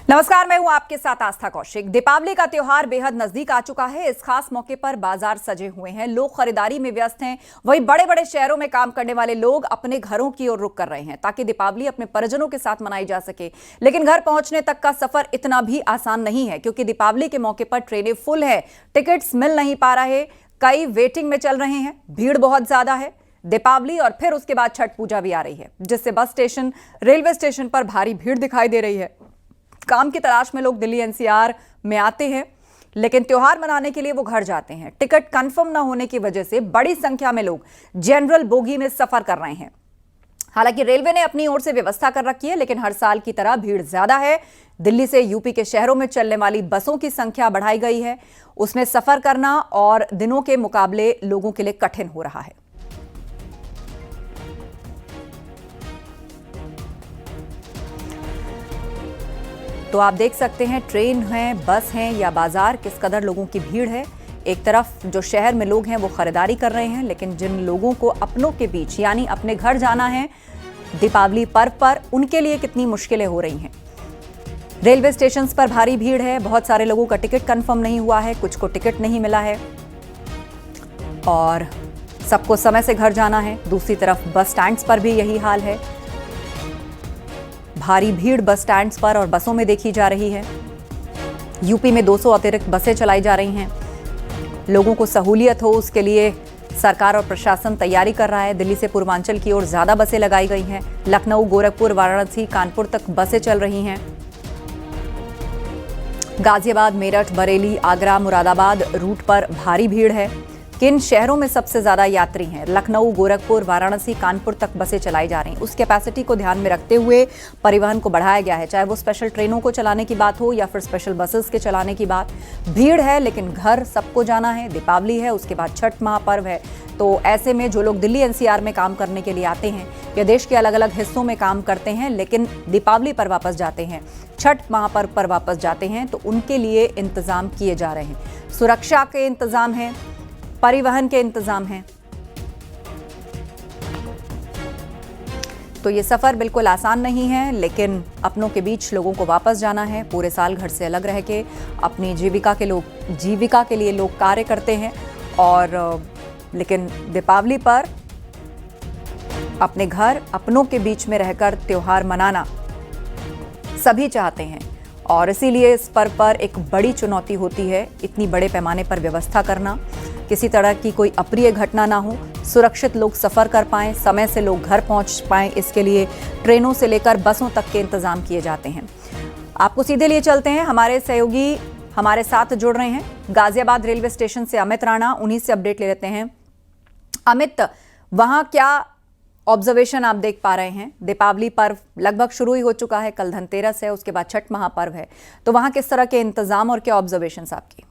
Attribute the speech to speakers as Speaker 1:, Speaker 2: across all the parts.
Speaker 1: नमस्कार, मैं हूं आपके साथ आस्था कौशिक। दीपावली का त्योहार बेहद नजदीक आ चुका है। इस खास मौके पर बाजार सजे हुए हैं, लोग खरीदारी में व्यस्त हैं। वहीं बड़े बड़े शहरों में काम करने वाले लोग अपने घरों की ओर रुख कर रहे हैं ताकि दीपावली अपने परिजनों के साथ मनाई जा सके। लेकिन घर पहुंचने तक का सफर इतना भी आसान नहीं है, क्योंकि दीपावली के मौके पर ट्रेनें फुल है, टिकट्स मिल नहीं पा रहे, कई वेटिंग में चल रहे हैं, भीड़ बहुत ज्यादा है। दीपावली और फिर उसके बाद छठ पूजा भी आ रही है, जिससे बस स्टेशन, रेलवे स्टेशन पर भारी भीड़ दिखाई दे रही है। काम की तलाश में लोग दिल्ली एनसीआर में आते हैं, लेकिन त्योहार मनाने के लिए वो घर जाते हैं। टिकट कंफर्म न होने की वजह से बड़ी संख्या में लोग जनरल बोगी में सफर कर रहे हैं। हालांकि रेलवे ने अपनी ओर से व्यवस्था कर रखी है, लेकिन हर साल की तरह भीड़ ज्यादा है। दिल्ली से यूपी के शहरों में चलने वाली बसों की संख्या बढ़ाई गई है। उसमें सफर करना और दिनों के मुकाबले लोगों के लिए कठिन हो रहा है। तो आप देख सकते हैं, ट्रेन है, बस है या बाजार, किस कदर लोगों की भीड़ है। एक तरफ जो शहर में लोग हैं वो खरीदारी कर रहे हैं, लेकिन जिन लोगों को अपनों के बीच यानी अपने घर जाना है दीपावली पर्व पर, उनके लिए कितनी मुश्किलें हो रही हैं। रेलवे स्टेशन पर भारी भीड़ है, बहुत सारे लोगों का टिकट कंफर्म नहीं हुआ है, कुछ को टिकट नहीं मिला है और सबको समय से घर जाना है। दूसरी तरफ बस स्टैंड्स पर भी यही हाल है, भारी भीड़ बस स्टैंड्स पर और बसों में देखी जा रही है। यूपी में 200 अतिरिक्त बसें चलाई जा रही हैं। लोगों को सहूलियत हो, उसके लिए सरकार और प्रशासन तैयारी कर रहा है। दिल्ली से पूर्वांचल की ओर ज्यादा बसें लगाई गई हैं। लखनऊ, गोरखपुर, वाराणसी, कानपुर तक बसें चल रही हैं। गाजियाबाद, मेरठ, बरेली, आगरा, मुरादाबाद रूट पर भारी भीड़ है। किन शहरों में सबसे ज्यादा यात्री हैं? लखनऊ, गोरखपुर, वाराणसी, कानपुर तक बसें चलाई जा रही हैं। उस कैपेसिटी को ध्यान में रखते हुए परिवहन को बढ़ाया गया है, चाहे वो स्पेशल ट्रेनों को चलाने की बात हो या फिर स्पेशल बसेस के चलाने की बात। भीड़ है, लेकिन घर सबको जाना है। दीपावली है, उसके बाद छठ महापर्व है। तो ऐसे में जो लोग दिल्ली एनसीआर में काम करने के लिए आते हैं या देश के अलग अलग हिस्सों में काम करते हैं, लेकिन दीपावली पर वापस जाते हैं, छठ महापर्व पर वापस जाते हैं, तो उनके लिए इंतजाम किए जा रहे हैं। सुरक्षा के इंतजाम हैं, परिवहन के इंतजाम हैं। तो ये सफर बिल्कुल आसान नहीं है, लेकिन अपनों के बीच लोगों को वापस जाना है। पूरे साल घर से अलग रह के अपनी जीविका के लिए लोग कार्य करते हैं, और लेकिन दीपावली पर अपने घर, अपनों के बीच में रहकर त्योहार मनाना सभी चाहते हैं, और इसीलिए इस पर्व पर एक बड़ी चुनौती होती है इतनी बड़े पैमाने पर व्यवस्था करना। किसी तरह की कोई अप्रिय घटना ना हो, सुरक्षित लोग सफर कर पाएं, समय से लोग घर पहुंच पाएं, इसके लिए ट्रेनों से लेकर बसों तक के इंतजाम किए जाते हैं। आपको सीधे लिए चलते हैं, हमारे सहयोगी हमारे साथ जुड़ रहे हैं गाजियाबाद रेलवे स्टेशन से अमित राणा, उन्हीं से अपडेट ले लेते हैं। अमित, वहां क्या ऑब्जर्वेशन आप देख पा रहे हैं? दीपावली पर्व लगभग शुरू ही हो चुका है, कल धनतेरस है, उसके बाद छठ महापर्व है, तो वहां किस तरह के इंतजाम और क्या ऑब्जर्वेशंस आपकी?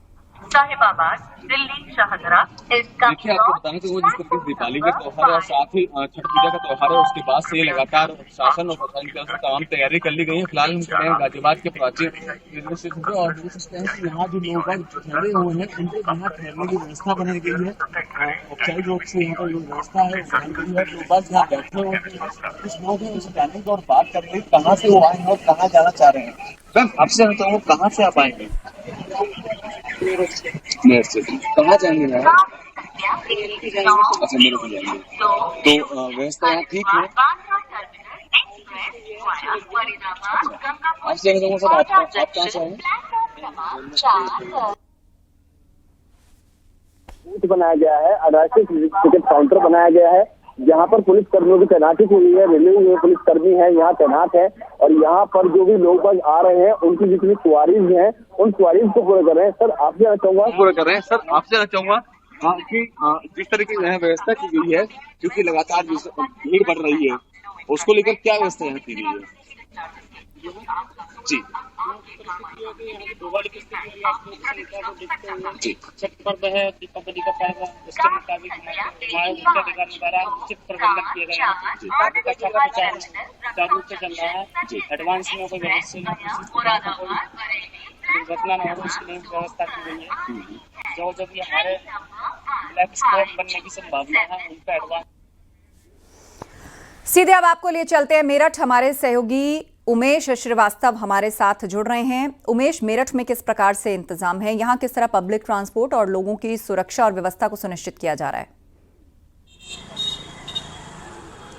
Speaker 2: साहिबाबाद, दिल्ली, शाहजरा।
Speaker 3: देखिए, आपको बताना चाहूंगा, जिस तरीके से दीपावली का त्योहार है और साथ ही छठ पूजा का त्योहार है, उसके बाद से लगातार शासन और प्रशासन की तरफ से तमाम तैयारी कर ली गई है। फिलहाल हम खड़े हैं गाजियाबाद के प्राचीन रेलवे स्टेशन पे, और देख सकते हैं कि यहाँ जो लोग ठहरे हुए हैं उनके यहाँ ठहरने की व्यवस्था बनाई गई है। औपचारिक रूप से यहाँ पर जो व्यवस्था है बनाई गई है, लोग बस यहाँ बैठे हुए हैं। कुछ लोग हैं उनसे जाने की और बात कर रहे हैं कहाँ से वो आए हैं और कहाँ जाना चाह रहे हैं। मैम, आपसे जानता हूँ कहाँ से आप आएंगे? कहाँ जाएंगे मैम? अच्छा, मेरे को जाएंगे। तो व्यवस्था यहाँ ठीक है? आपसे जानता हूँ सर, आप कहाँ से आए?
Speaker 4: बनाया गया है, आरक्षित टिकट काउंटर बनाया गया है, जहाँ पर पुलिस कर्मियों की तैनाती हुई है। रेलवे में पुलिस कर्मी है यहाँ तैनात है, और यहाँ पर जो भी लोग बस आ रहे हैं उनकी जितनी सवारीज हैं उन सवारीज को पूरा कर रहे हैं। सर, आपसे जानना चाहूंगा
Speaker 3: कि जिस तरीके से यहाँ व्यवस्था की गई है, क्योंकि लगातार भीड़ बढ़ रही है, उसको लेकर क्या व्यवस्था यहाँ की गई है? जी जी,
Speaker 5: छठ पर्व है, दीपावली का पर्व है, उसके मुताबिक हमारे उनका द्वारा उचित प्रबंधन किए गए हैं। अच्छा का जागरूक चल रहा है, एडवांस में कोई दुर्घटना न हो, उसके लिए व्यवस्था की गई है। जो भी हमारे ब्लैक स्पॉट बनने की संभावना है, उनका एडवांस।
Speaker 1: सीधे अब आपको लिए चलते हैं मेरठ, हमारे सहयोगी उमेश श्रीवास्तव हमारे साथ जुड़ रहे हैं। उमेश, मेरठ में किस प्रकार से इंतजाम है, यहाँ किस तरह पब्लिक ट्रांसपोर्ट और लोगों की सुरक्षा और व्यवस्था को सुनिश्चित किया जा रहा है?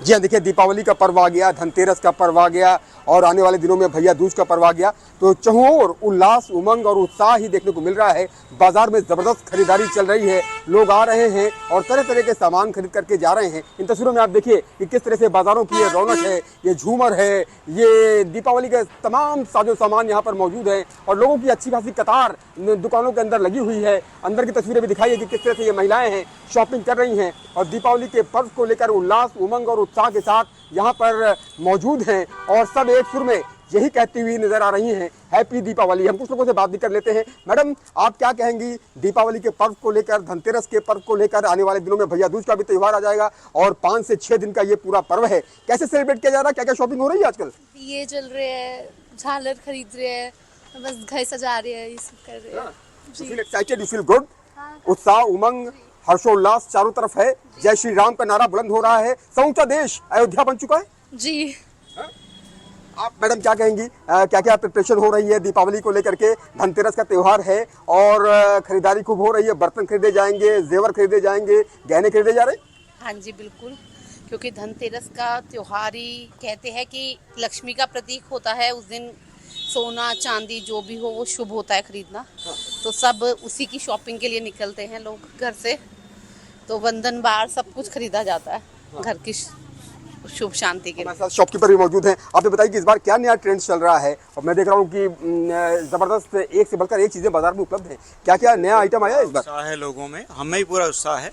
Speaker 6: जी हाँ, देखिए दीपावली का पर्व आ गया, धनतेरस का पर्व आ गया और आने वाले दिनों में भैया दूज का पर्व आ गया, तो चहुओर उल्लास, उमंग और उत्साह ही देखने को मिल रहा है। बाजार में जबरदस्त खरीदारी चल रही है, लोग आ रहे हैं और तरह तरह के सामान खरीद करके जा रहे हैं। इन तस्वीरों में आप देखिए कि किस तरह से बाजारों की ये रौनक है, ये झूमर है, ये दीपावली के तमाम साजो सामान यहाँ पर मौजूद है और लोगों की अच्छी खासी कतार दुकानों के अंदर लगी हुई है। अंदर की तस्वीरें भी दिखाई है कि किस तरह से ये महिलाएं हैं, शॉपिंग कर रही हैं और दीपावली के पर्व को लेकर उल्लास, उमंग और उत्साह के साथ यहाँ पर मौजूद हैं और सब एक सुर में यही कहती हुई नजर आ रही हैं, हैप्पी दीपावली। हम कुछ लोगों से बात भी कर लेते हैं। मैडम, आप क्या कहेंगी दीपावली के पर्व को लेकर, धनतेरस के पर्व को लेकर? आने वाले दिनों में भैया दूज का भी त्यौहार आ जाएगा और 5 से 6 दिन का ये पूरा पर्व है, कैसे सेलिब्रेट किया जा रहा है? क्या क्या शॉपिंग हो रही है आजकल?
Speaker 7: दिए जल रहे हैं, झालर खरीद रहे हैं, बस घर सजा रहे हैं, ये सब कर रहे हैं।
Speaker 6: You feel excited, you feel good? उत्साह, उमंग, हर्षोल्लास चारों तरफ है। जय श्री राम का नारा बुलंद हो रहा है, समूचा देश अयोध्या बन चुका है
Speaker 7: जी।
Speaker 6: आप मैडम क्या कहेंगी, क्या क्या प्रिपरेशन हो रही है दीपावली को लेकर के? धनतेरस का त्योहार है और खरीदारी खूब हो रही है, बर्तन खरीदे जाएंगे, जेवर खरीदे जाएंगे, गहने खरीदे जा रहे हैं?
Speaker 8: हाँ जी बिल्कुल, क्योंकि धनतेरस का त्योहार ही कहते हैं कि लक्ष्मी का प्रतीक होता है। उस दिन सोना चांदी जो भी हो वो शुभ होता है खरीदना। तो सब उसी की शॉपिंग के लिए निकलते हैं लोग घर से, तो बंधन बार सब कुछ खरीदा जाता है घर की शुभ शांति के लिए।
Speaker 6: हमारे साथ शॉपकीपर भी मौजूद हैं। आप ये बताइए कि इस बार क्या नया ट्रेंड चल रहा है? और मैं देख रहा हूँ कि जबरदस्त एक से बढ़कर एक चीजें बाजार में उपलब्ध हैं। क्या क्या नया आइटम आया है इस बार?
Speaker 9: उत्साह है लोगों में, हमें ही पूरा उत्साह है।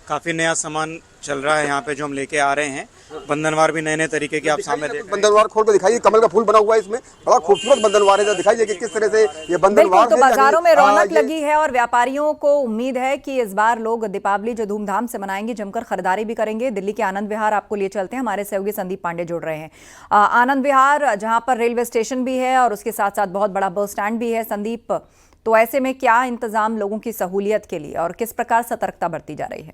Speaker 9: काफी नया सामान चल रहा है यहाँ पे जो हम लेके आ रहे हैं। बंधनवार भी नए नए तरीके के आप सामने देख रहे हैं।
Speaker 6: बंधनवार खोल के दिखाइए, कमल का फूल बना हुआ है इसमें, बड़ा खूबसूरत बंधनवार है। दिखाइए कि किस तरह से ये बंधनवार
Speaker 1: तो
Speaker 6: है।
Speaker 1: बाजारों में रौनक लगी है और व्यापारियों को उम्मीद है कि इस बार लोग दीपावली जो धूमधाम से मनाएंगे, जमकर खरीदारी भी करेंगे। दिल्ली के आनंद विहार आपको लिए चलते हैं, हमारे सहयोगी संदीप पांडे जुड़ रहे हैं। आनंद विहार जहाँ पर रेलवे स्टेशन भी है और उसके साथ साथ बहुत बड़ा बस स्टैंड भी है। संदीप, तो ऐसे में क्या इंतजाम लोगों की सहूलियत के लिए और किस प्रकार सतर्कता बरती जा रही है?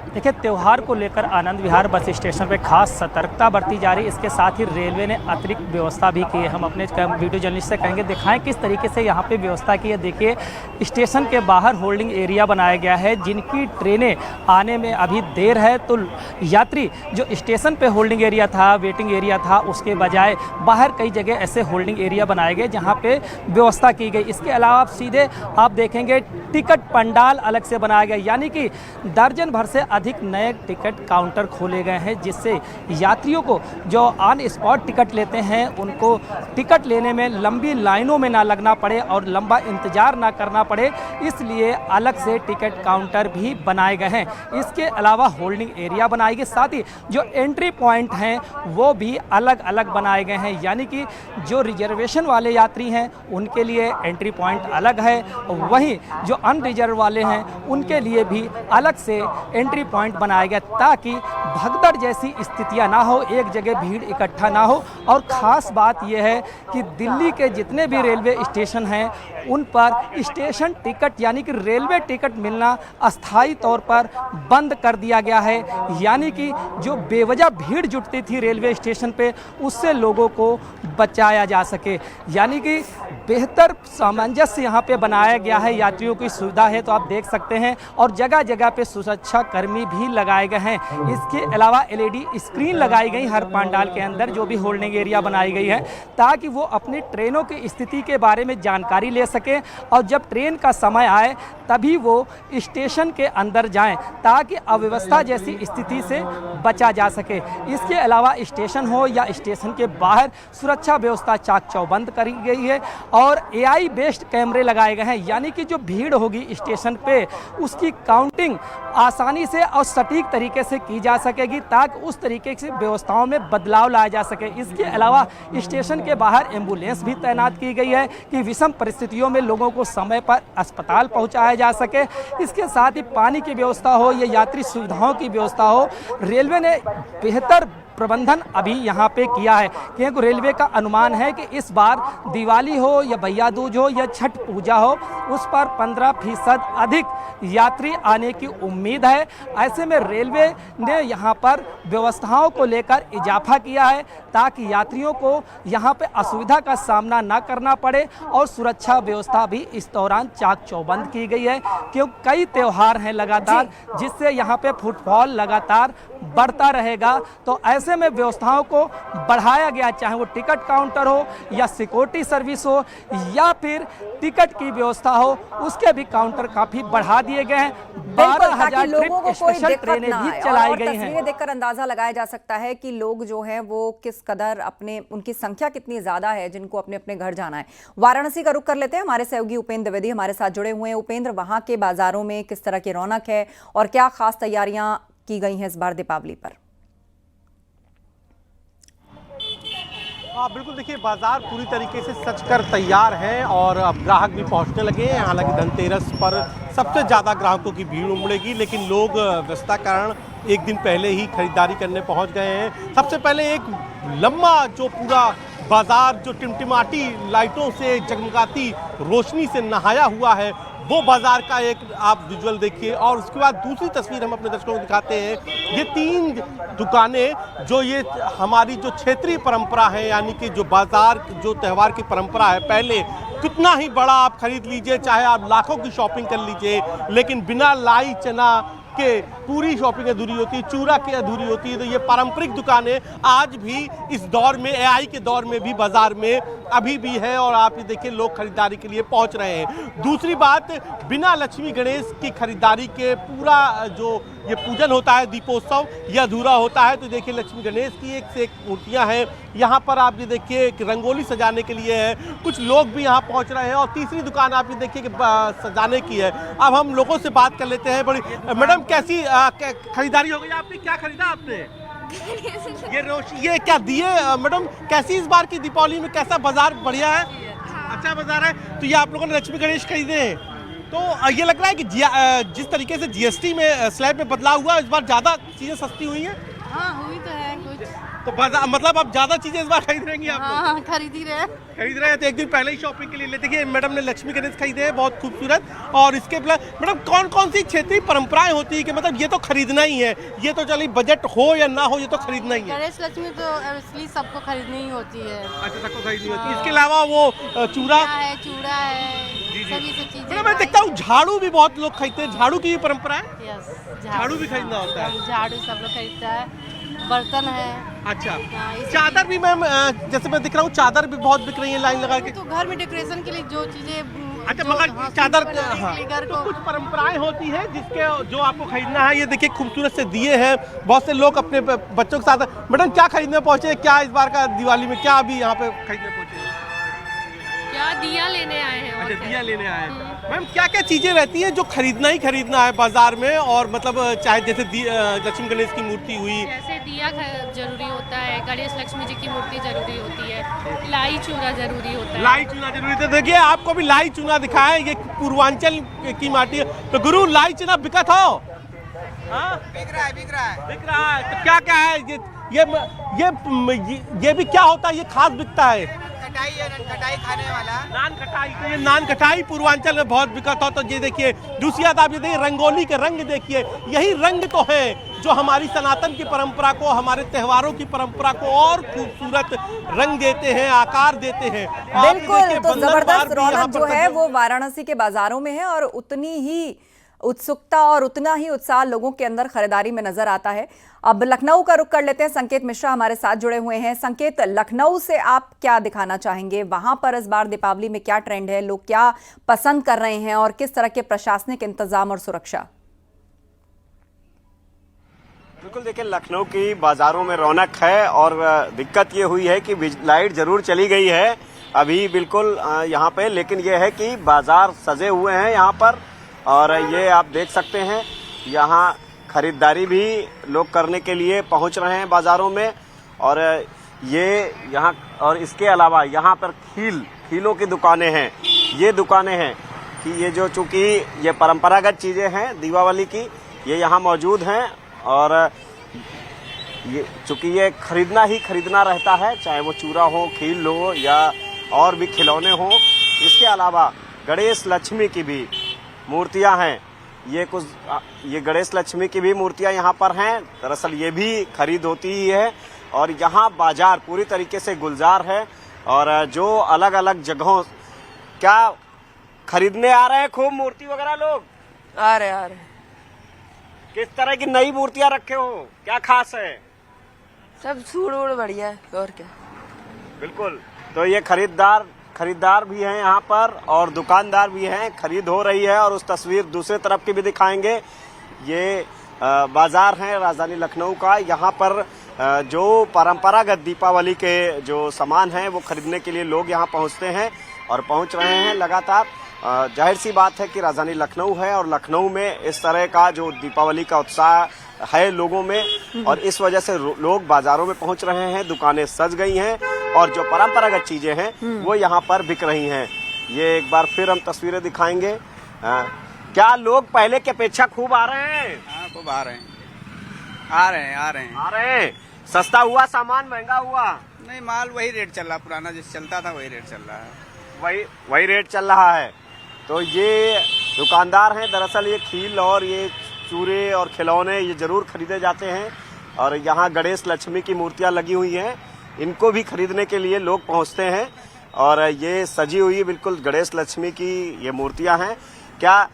Speaker 10: देखिए, त्यौहार को लेकर आनंद विहार बस स्टेशन पे खास सतर्कता बरती जा रही है। इसके साथ ही रेलवे ने अतिरिक्त व्यवस्था भी की है। हम अपने वीडियो जर्नलिस्ट से कहेंगे दिखाएं किस तरीके से यहाँ पे व्यवस्था की है। देखिए, स्टेशन के बाहर होल्डिंग एरिया बनाया गया है। जिनकी ट्रेनें आने में अभी देर है तो यात्री जो स्टेशन पे होल्डिंग एरिया था, वेटिंग एरिया था, उसके बजाय बाहर कई जगह ऐसे होल्डिंग एरिया बनाए गए जहाँ पे व्यवस्था की गई। इसके अलावा सीधे आप देखेंगे टिकट पंडाल अलग से बनाया गया, यानी कि दर्जन भर से अधिक नए टिकट काउंटर खोले गए हैं, जिससे यात्रियों को जो ऑन स्पॉट टिकट लेते हैं उनको टिकट लेने में लंबी लाइनों में ना लगना पड़े और लंबा इंतजार ना करना पड़े, इसलिए अलग से टिकट काउंटर भी बनाए गए हैं। इसके अलावा होल्डिंग एरिया बनाए गए, साथ ही जो एंट्री पॉइंट हैं वो भी अलग अलग बनाए गए हैं, यानी कि जो रिजर्वेशन वाले यात्री हैं उनके लिए एंट्री पॉइंट अलग है, वहीं जो अनरिजर्व वाले हैं उनके लिए भी अलग से एंट्री पॉइंट बनाया गया ताकि भगदड़ जैसी स्थितियां ना हो, एक जगह भीड़ इकट्ठा ना हो। और ख़ास बात यह है कि दिल्ली के जितने भी रेलवे स्टेशन हैं उन पर स्टेशन टिकट यानी कि रेलवे टिकट मिलना अस्थायी तौर पर बंद कर दिया गया है, यानी कि जो बेवजह भीड़ जुटती थी रेलवे स्टेशन पे उससे लोगों को बचाया जा सके, यानी कि बेहतर सामंजस्य यहाँ पे बनाया गया है। यात्रियों की सुविधा है तो आप देख सकते हैं और जगह जगह पे सुरक्षा कर्मी भी लगाए गए हैं। इसके अलावा LED स्क्रीन लगाई गई हर पंडाल के अंदर, जो भी होल्डिंग एरिया बनाई गई है, ताकि वो अपनी ट्रेनों की स्थिति के बारे में जानकारी ले सकें और जब ट्रेन का समय आए तभी वो स्टेशन के अंदर जाएं, ताकि अव्यवस्था जैसी स्थिति से बचा जा सके। इसके अलावा स्टेशन हो या स्टेशन के बाहर सुरक्षा व्यवस्था चाक चौबंद करी गई है और AI बेस्ड कैमरे लगाए गए हैं, यानी कि जो भीड़ होगी स्टेशन पे उसकी काउंटिंग आसानी से और सटीक तरीके से की जा सकेगी, ताकि उस तरीके से व्यवस्थाओं में बदलाव लाया जा सके। इसके अलावा स्टेशन के बाहर एम्बुलेंस भी तैनात की गई है कि विषम परिस्थितियों में लोगों को समय पर अस्पताल पहुंचाया जा सके। इसके साथ ही पानी की व्यवस्था हो या यात्री सुविधाओं की व्यवस्था हो, रेलवे ने बेहतर प्रबंधन अभी यहाँ पे किया है, क्योंकि रेलवे का अनुमान है कि इस बार दिवाली हो या भैया दूज हो या छठ पूजा हो, उस पर 15% अधिक यात्री आने की उम्मीद है। ऐसे में रेलवे ने यहाँ पर व्यवस्थाओं को लेकर इजाफा किया है ताकि यात्रियों को यहाँ पे असुविधा का सामना न करना पड़े, और सुरक्षा व्यवस्था भी इस दौरान चाक चौबंद की गई है, क्योंकि कई त्यौहार हैं लगातार, जिससे यहाँ पे फुटफॉल लगातार बढ़ता रहेगा। तो ऐसे में व्यवस्थाओं को बढ़ाया गया, चाहे वो टिकट काउंटर हो या सिक्योरिटी सर्विस हो या फिर टिकट की व्यवस्था हो, उसके भी काउंटर काफी बढ़ा दिए गए हैं। 12,000 ट्रिप स्पेशल ट्रेनें भी चलाई गई हैं।
Speaker 1: तस्वीरें देखकर अंदाजा लगाया जा सकता है कि लोग जो हैं वो किस कदर उनकी संख्या कितनी ज्यादा है जिनको अपने अपने घर जाना है। वाराणसी का रुख कर लेते हैं, हमारे सहयोगी उपेंद्र द्विवेदी हमारे साथ जुड़े हुए हैं। उपेंद्र, वहां के बाजारों में किस तरह की रौनक है और क्या खास तैयारियां की गई हैं इस बार दीपावली पर?
Speaker 11: हाँ बिल्कुल, देखिए बाजार पूरी तरीके से सज कर तैयार है और अब ग्राहक भी पहुंचने लगे हैं। हालांकि धनतेरस पर सबसे ज़्यादा ग्राहकों की भीड़ उमड़ेगी, लेकिन लोग व्यस्तता कारण एक दिन पहले ही खरीदारी करने पहुंच गए हैं। सबसे पहले एक लंबा जो पूरा बाजार जो टिमटिमाती लाइटों से जगमगाती रोशनी से नहाया हुआ है, वो बाजार का एक आप विजुअल देखिए। और उसके बाद दूसरी तस्वीर हम अपने दर्शकों को दिखाते हैं। ये 3 दुकानें जो ये हमारी जो क्षेत्रीय परंपरा है, यानी कि जो बाजार जो त्यौहार की परंपरा है, पहले कितना ही बड़ा आप खरीद लीजिए, चाहे आप लाखों की शॉपिंग कर लीजिए, लेकिन बिना लाई चना के पूरी शॉपिंग अधूरी होती है, चूरा की अधूरी होती है। तो ये पारंपरिक दुकानें आज भी इस दौर में, एआई के दौर में भी बाजार में अभी भी है और आप ये देखिए लोग खरीदारी के लिए पहुंच रहे हैं। दूसरी बात, बिना लक्ष्मी गणेश की खरीदारी के पूरा जो ये पूजन होता है, दीपोत्सव, ये अधूरा होता है। तो देखिए लक्ष्मी गणेश की एक से एक मूर्तियां हैं यहाँ पर। आप ये देखिए एक रंगोली सजाने के लिए है, कुछ लोग भी यहाँ पहुँच रहे हैं। और तीसरी दुकान आप ये देखिए कि सजाने की है। अब हम लोगों से बात कर लेते हैं। बड़ी मैडम, कैसी खरीदारी हो गई आपने? क्या खरीदा आपने? ये क्या दिए मैडम? कैसी इस बार की दीपावली में कैसा बाजार? बढ़िया है, अच्छा बाजार है। तो ये आप लोगों ने लक्ष्मी गणेश खरीदे हैं, तो ये लग रहा है कि जिस तरीके से जीएसटी में स्लैब में बदलाव हुआ, इस बार ज्यादा चीजें सस्ती हुई हैं।
Speaker 7: हाँ हुई तो है कुछ,
Speaker 11: तो मतलब आप ज्यादा चीजें इस बार खरीद रहेंगी आप?
Speaker 7: हाँ खरीद ही रहे
Speaker 11: हैं। तो एक दिन पहले ही शॉपिंग के लिए देखिए मैडम ने लक्ष्मी गणेश खरीदे हैं, बहुत खूबसूरत। और इसके मैडम कौन कौन सी क्षेत्रीय परंपराएं होती है कि मतलब ये तो खरीदना ही है, ये तो चलिए बजट हो या ना हो, ये तो खरीदना ही है?
Speaker 7: गणेश लक्ष्मी तो इसलिए सबको खरीदनी ही होती है।
Speaker 11: अच्छा, सबको खरीदनी होती है। इसके अलावा वो चूड़ा है, सभी से चीजें। मैं देखता हूँ झाड़ू भी बहुत लोग खरीदते हैं, झाड़ू की भी परंपरा है? झाड़ू भी खरीदना होता है।
Speaker 7: झाड़ू सब लोग खरीदता है, बर्तन है।
Speaker 11: अच्छा, चादर भी मैम, जैसे मैं दिख रहा हूँ चादर भी बहुत बिक रही है लाइन लगा के।
Speaker 7: तो घर में डेकोरेशन के लिए जो चीजें,
Speaker 11: अच्छा मगर चादर, तो कुछ परंपराएं होती हैं जिसके जो आपको खरीदना है। ये देखिए खूबसूरत से दिए हैं, बहुत से लोग अपने बच्चों के साथ। मैडम क्या खरीदने पहुंचे? क्या इस बार का दिवाली में क्या अभी यहाँ पे खरीदने पहुंचे?
Speaker 7: क्या दिया लेने आए हैं।
Speaker 11: अच्छा, दिया लेने आए हैं। मैम क्या क्या चीजें रहती हैं जो खरीदना ही खरीदना है बाजार में? और मतलब चाहे जैसे लक्ष्मी गणेश की मूर्ति हुई,
Speaker 7: जैसे दिया जरूरी होता है, गणेश लक्ष्मी जी की मूर्ति जरूरी होती है, लाई चूड़ा जरूरी होता है।
Speaker 11: लाई चूना जरूरी है। देखिए आपको भी लाई चूना दिखाएं, ये पूर्वांचल की माटी है। तो गुरु लाई चूना बिका था? बिक रहा है। तो क्या क्या है ये भी क्या होता है? ये खास बिकता है
Speaker 12: खटाई खाने वाला
Speaker 11: नान खटाई। तो ये नान खटाई पूर्वांचल में बहुत बिकता हो। तो ये देखिए दूसरी बात, आप ये देखिए रंगोली के रंग देखिए, यही रंग तो है जो हमारी सनातन की परंपरा को, हमारे त्योहारों की परंपरा को और खूबसूरत रंग देते हैं, आकार देते हैं।
Speaker 1: बिल्कुल, तो जबरदस्त रौनक जो है वो वाराणसी के बाजारों में है और उतनी ही उत्सुकता और उतना ही उत्साह लोगों के अंदर खरीदारी में नजर आता है। अब लखनऊ का रुख कर लेते हैं, संकेत मिश्रा हमारे साथ जुड़े हुए हैं। संकेत, लखनऊ से आप क्या दिखाना चाहेंगे? वहां पर इस बार दीपावली में क्या ट्रेंड है, लोग क्या पसंद कर रहे हैं और किस तरह के प्रशासनिक इंतजाम और सुरक्षा?
Speaker 13: बिल्कुल, देखिए लखनऊ की बाजारों में रौनक है और दिक्कत ये हुई है कि लाइट जरूर चली गई है अभी बिल्कुल यहाँ पे, लेकिन ये है कि बाजार सजे हुए हैं यहाँ पर। और ये आप देख सकते हैं यहाँ खरीदारी भी लोग करने के लिए पहुँच रहे हैं बाजारों में। और ये यहाँ, और इसके अलावा यहाँ पर खीलों की दुकानें हैं। ये दुकानें हैं कि ये जो चूंकि ये परंपरागत चीज़ें हैं दीपावली की, ये यहाँ मौजूद हैं। और ये चूंकि ये खरीदना ही खरीदना रहता है, चाहे वो चूरा हो, खील हो या और भी खिलौने हो। इसके अलावा गणेश लक्ष्मी की भी मूर्तियां हैं। ये गणेश लक्ष्मी की भी मूर्तियां यहाँ पर हैं। दरअसल ये भी खरीद होती ही है और यहाँ बाजार पूरी तरीके से गुलजार है। और जो अलग अलग जगहों क्या खरीदने आ रहे हैं खूब मूर्ति वगैरह लोग
Speaker 14: आ रहे
Speaker 13: किस तरह की नई मूर्तियां रखे हो, क्या खास है?
Speaker 14: सब सूट वूट बढ़िया है और क्या।
Speaker 13: बिल्कुल, तो ये खरीदार भी हैं यहाँ पर और दुकानदार भी हैं, खरीद हो रही है। और उस तस्वीर दूसरे तरफ की भी दिखाएंगे। ये बाजार है राजधानी लखनऊ का। यहाँ पर जो परंपरागत दीपावली के जो सामान हैं वो खरीदने के लिए लोग यहाँ पहुँचते हैं और पहुँच रहे हैं लगातार। जाहिर सी बात है कि राजधानी लखनऊ है और लखनऊ में इस तरह का जो दीपावली का उत्साह है लोगों में और इस वजह से लोग बाजारों में पहुंच रहे हैं, दुकानें सज गई हैं और जो परंपरागत चीजें हैं वो यहाँ पर बिक रही हैं। ये एक बार फिर हम तस्वीरें दिखाएंगे। क्या लोग पहले की अपेक्षा खूब आ रहे हैं?
Speaker 12: हाँ, खूब आ रहे हैं।
Speaker 13: सस्ता हुआ सामान, महंगा हुआ?
Speaker 12: नहीं, माल वही रेट चल रहा, पुराना जैसे चलता था वही रेट चल रहा है।
Speaker 13: वही रेट चल रहा है। तो ये दुकानदार हैं, दरअसल ये खील और ये चूरे और खिलौने ये जरूर खरीदे जाते हैं। और यहाँ गणेश लक्ष्मी की मूर्तियाँ लगी हुई हैं, इनको भी खरीदने के लिए लोग पहुँचते हैं। और ये सजी हुई बिल्कुल गणेश लक्ष्मी की ये मूर्तियाँ हैं। क्या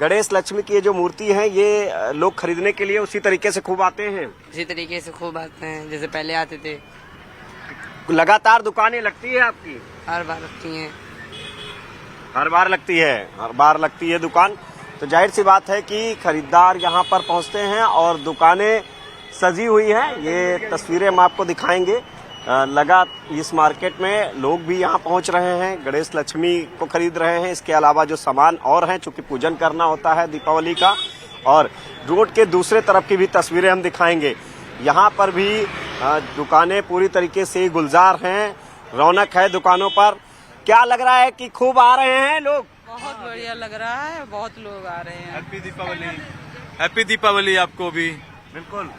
Speaker 13: गणेश लक्ष्मी की ये जो मूर्ति है ये लोग खरीदने के लिए उसी तरीके से खूब आते हैं?
Speaker 14: इसी तरीके से खूब आते हैं जैसे पहले आते थे।
Speaker 13: लगातार दुकानें लगती है आपकी?
Speaker 14: हर बार लगती हैं।
Speaker 13: हर बार लगती है दुकान। तो जाहिर सी बात है कि खरीदार यहाँ पर पहुँचते हैं और दुकानें सजी हुई हैं। ये तस्वीरें हम आपको दिखाएंगे। लगा इस मार्केट में लोग भी यहाँ पहुँच रहे हैं, गणेश लक्ष्मी को खरीद रहे हैं। इसके अलावा जो सामान और हैं, चूँकि पूजन करना होता है दीपावली का। और रोड के दूसरे तरफ की भी तस्वीरें हम दिखाएंगे। यहाँ पर भी दुकानें पूरी तरीके से गुलजार हैं, रौनक है दुकानों पर। क्या लग रहा है कि खूब आ रहे हैं लोग?
Speaker 14: बहुत बढ़िया लग रहा है, बहुत लोग आ रहे हैं।
Speaker 15: हैप्पी दीपावली आपको भी।
Speaker 13: बिल्कुल।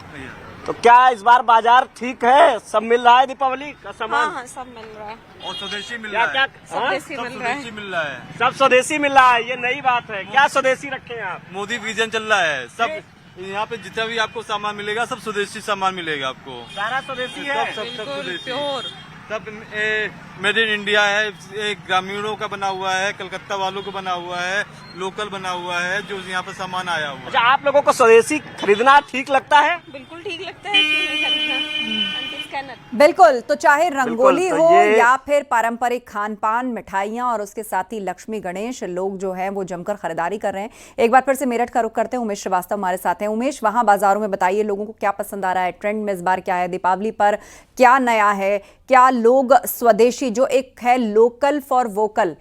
Speaker 13: तो क्या इस बार बाजार ठीक है, सब मिल रहा है दीपावली का सामान?
Speaker 14: हाँ, सब मिल रहा है
Speaker 15: और स्वदेशी मिल रहा है।
Speaker 14: स्वदेशी मिल रहा है।
Speaker 13: सब स्वदेशी मिल रहा है, ये नई बात है। क्या स्वदेशी रखे हैं आप?
Speaker 15: मोदी विजन चल रहा है। सब यहाँ पे जितना भी आपको सामान मिलेगा सब स्वदेशी सामान मिलेगा आपको।
Speaker 13: सारा स्वदेशी है,
Speaker 15: सब प्योर, सब मेड इन इंडिया है। एक ग्रामीणों का बना हुआ है, कलकत्ता वालों को बना हुआ है, लोकल बना हुआ है जो यहाँ पर सामान आया हुआ है।
Speaker 13: अच्छा, आप लोगों को स्वदेशी खरीदना ठीक लगता है?
Speaker 14: बिल्कुल ठीक लगता है।
Speaker 1: बिल्कुल। तो चाहे रंगोली
Speaker 13: तो
Speaker 1: हो या फिर पारंपरिक खान पान, मिठाइयां और उसके साथ ही लक्ष्मी गणेश, लोग जो है वो जमकर खरीदारी कर रहे हैं। एक बार फिर से मेरठ का रुख करते हैं। उमेश श्रीवास्तव हमारे साथ हैं। उमेश, वहां बाजारों में बताइए लोगों को क्या पसंद आ रहा है, ट्रेंड में इस बार क्या है, दीपावली पर क्या नया है? क्या लोग स्वदेशी जो एक है local for vocal,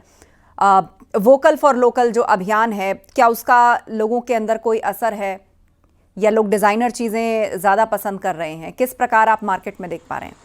Speaker 1: vocal for local जो अभियान है, क्या उसका लोगों के अंदर कोई असर है या लोग डिजाइनर चीजें ज्यादा पसंद कर रहे हैं? किस प्रकार आप मार्केट में देख पा रहे हैं?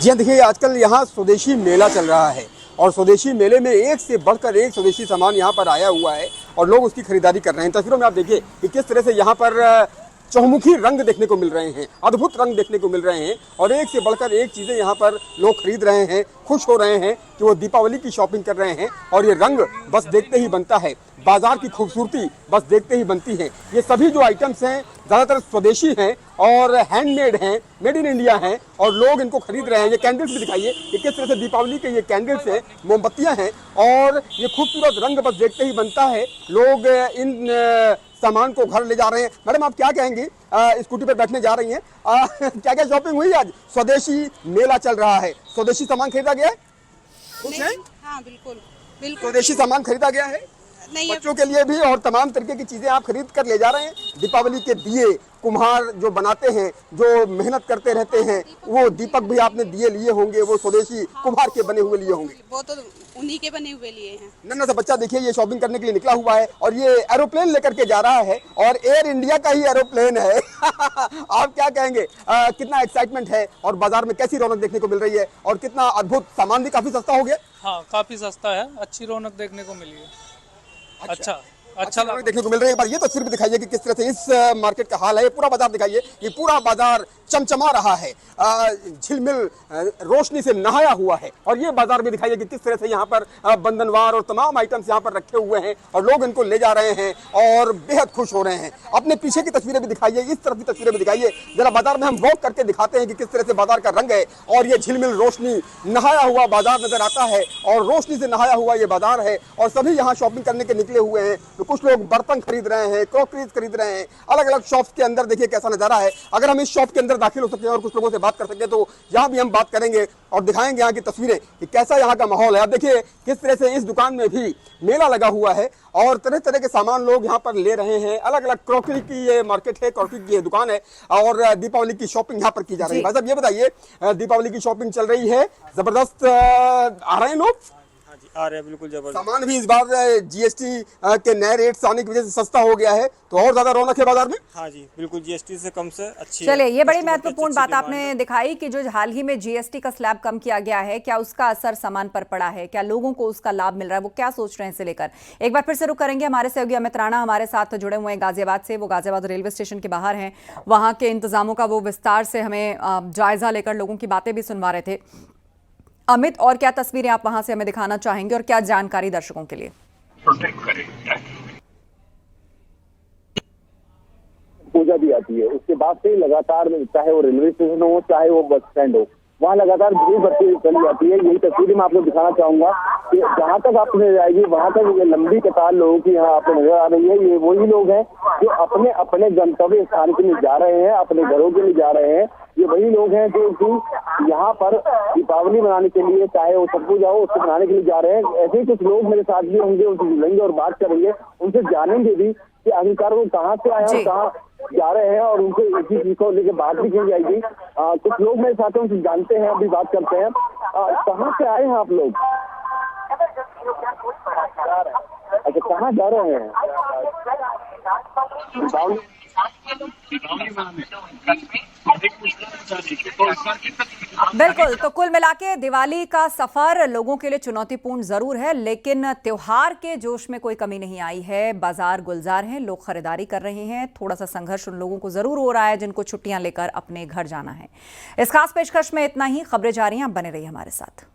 Speaker 6: जी हाँ, देखिए आजकल यहाँ स्वदेशी मेला चल रहा है और स्वदेशी मेले में एक से बढ़कर एक स्वदेशी सामान यहाँ पर आया हुआ है और लोग उसकी खरीदारी कर रहे हैं। तस्वीरों में आप देखिए कि किस तरह से यहाँ पर चहुमुखी रंग देखने को मिल रहे हैं, अद्भुत रंग देखने को मिल रहे हैं और एक से बढ़कर एक चीजें यहाँ पर लोग खरीद रहे हैं, खुश हो रहे हैं कि वो दीपावली की शॉपिंग कर रहे हैं। और ये रंग बस देखते ही बनता है, बाजार की खूबसूरती बस देखते ही बनती है। ये सभी जो आइटम्स हैं ज़्यादातर स्वदेशी हैं और हैंडमेड हैं, मेड इन इंडिया हैं और लोग इनको खरीद रहे हैं। ये कैंडल्स भी दिखाइए कि किस तरह से दीपावली के ये कैंडल्स हैं, मोमबत्तियां हैं और ये खूबसूरत रंग बस देखते ही बनता है। लोग इन सामान को घर ले जा रहे हैं। मैडम, आप क्या कहेंगी? स्कूटी पर बैठने जा रही हैं, क्या क्या शॉपिंग हुई आज? स्वदेशी मेला चल रहा है, स्वदेशी सामान खरीदा गया है? कुछ है?
Speaker 8: हाँ, बिल्कुल।
Speaker 6: स्वदेशी सामान खरीदा गया है, बच्चों के लिए भी और तमाम तरीके की चीजें आप खरीद कर ले जा रहे हैं। दीपावली के दिए कुम्हार जो बनाते हैं, जो मेहनत करते रहते हैं, वो दीपक भी आपने दिए लिए होंगे, वो स्वदेशी कुम्हार के बने हुए लिए होंगे।
Speaker 8: वो तो उन्हीं के बने हुए लिए हैं।
Speaker 6: नन्हा सा बच्चा देखिए ये शॉपिंग करने के लिए निकला हुआ है और ये एरोप्लेन लेकर के जा रहा है और एयर इंडिया का ही एरोप्लेन है। आप क्या कहेंगे, कितना एक्साइटमेंट है और बाजार में कैसी रौनक देखने को मिल रही है और कितना अद्भुत सामान भी काफी सस्ता हो गया?
Speaker 16: हाँ, काफी सस्ता है, अच्छी रौनक देखने को मिली है। अच्छा
Speaker 6: अच्छा देखने को मिल रही है। एक बार ये तस्वीर भी दिखाइए कि किस तरह से इस मार्केट का हाल है। पूरा बाजार दिखाइए, ये पूरा बाजार चमचमा रहा है, झिलमिल रोशनी से नहाया हुआ है। और ये बाजार भी दिखाइए कि किस तरह से यहाँ पर बंधनवार और तमाम आइटम्स यहाँ पर रखे हुए हैं और लोग इनको ले जा रहे हैं और बेहद खुश हो रहे हैं। अपने पीछे की तस्वीरें भी दिखाइए, इस तरफ की तस्वीरें भी दिखाइए। जरा बाजार में हम वॉक करके दिखाते हैं कि किस तरह से बाजार का रंग है और ये झिलमिल रोशनी नहाया हुआ बाजार नजर आता है और रोशनी से नहाया हुआ ये बाजार है। और सभी यहाँ शॉपिंग करने के निकले हुए हैं। तो कुछ लोग बर्तन खरीद रहे हैं, क्रॉकरीज खरीद रहे हैं। अलग अलग शॉप्स के अंदर देखिए कैसा नजारा है। अगर हम इस शॉप के अंदर दाखिल हो सके और कुछ लोगों से बात कर सके तो यहाँ भी हम बात करेंगे और दिखाएंगे यहाँ की तस्वीरें कि कैसा यहाँ का माहौल है। अब देखिए किस तरह से इस दुकान में भी मेला लगा हुआ है और तरह तरह के सामान लोग यहाँ पर ले रहे हैं। अलग अलग क्रॉकरी की ये मार्केट है, क्रॉकरी की ये दुकान है और दीपावली की शॉपिंग यहाँ पर की जा रही है। भाई साहब ये बताइए, दीपावली की शॉपिंग चल रही है, जबरदस्त आ रहे हैं लोग?
Speaker 16: आ रहे हैं बिल्कुल जबरदस्त।
Speaker 6: सामान भी इस बार जीएसटी के नए रेट्स आने की वजह से सस्ता हो गया है तो और ज्यादा रौनक है बाजार में।
Speaker 16: हाँ जी बिल्कुल, जीएसटी से कम से अच्छी।
Speaker 1: चलिए, ये बड़ी महत्वपूर्ण बात आपने दिखाई कि जो हाल ही में जीएसटी का स्लैब कम किया गया है, क्या उसका असर सामान पर पड़ा है, क्या लोगों को उसका लाभ मिल रहा है, वो क्या सोच रहे हैं इसे लेकर। एक बार फिर से रुक करेंगे। हमारे सहयोगी अमित राणा हमारे साथ जुड़े हुए हैं गाजियाबाद से। वो गाजियाबाद रेलवे स्टेशन के बाहर हैं, वहां के इंतजामों का वो विस्तार से हमें जायजा लेकर लोगों की बातें भी सुनवा रहे थे। अमित, और क्या तस्वीरें आप वहां से हमें दिखाना चाहेंगे और क्या जानकारी दर्शकों के लिए?
Speaker 4: पूजा भी आती है, उसके बाद से लगातार चाहे वो रेलवे स्टेशन हो चाहे वो बस स्टैंड हो, वहाँ लगातार भीड़ बढ़ती चली जाती है। यही तस्वीर मैं आपको दिखाना चाहूंगा कि जहाँ तक आपने जाएगी वहाँ तक ये लंबी कतार लोगों की यहाँ आपको नजर आ रही है। ये वही लोग हैं जो अपने अपने गंतव्य स्थान के लिए जा रहे हैं, अपने घरों के लिए जा रहे हैं। ये वही लोग हैं जो कि यहाँ पर दीपावली मनाने के लिए, चाहे वो छठ पूजा हो, उसको मनाने के लिए जा रहे हैं। ऐसे ही कुछ लोग मेरे साथ भी होंगे, उनसे मिलेंगे और बात करेंगे, उनसे जानेंगे भी कि आखिरकार वो कहाँ से आए और कहाँ जा रहे हैं और उनको इसी चीज को लेकर बात भी की जाएगी। कुछ लोग मेरे साथ उनसे जानते हैं, अभी बात करते हैं। कहाँ से आए हैं आप लोग? अच्छा, कहाँ जा रहे हैं?
Speaker 1: बिल्कुल, तो कुल मिलाके दिवाली का सफर लोगों के लिए चुनौतीपूर्ण जरूर है, लेकिन त्योहार के जोश में कोई कमी नहीं आई है। बाजार गुलजार हैं, लोग खरीदारी कर रहे हैं। थोड़ा सा संघर्ष उन लोगों को जरूर हो रहा है जिनको छुट्टियां लेकर अपने घर जाना है। इस खास पेशकश में इतना ही। खबरें जारी हैं, आप बने रहिए हमारे साथ।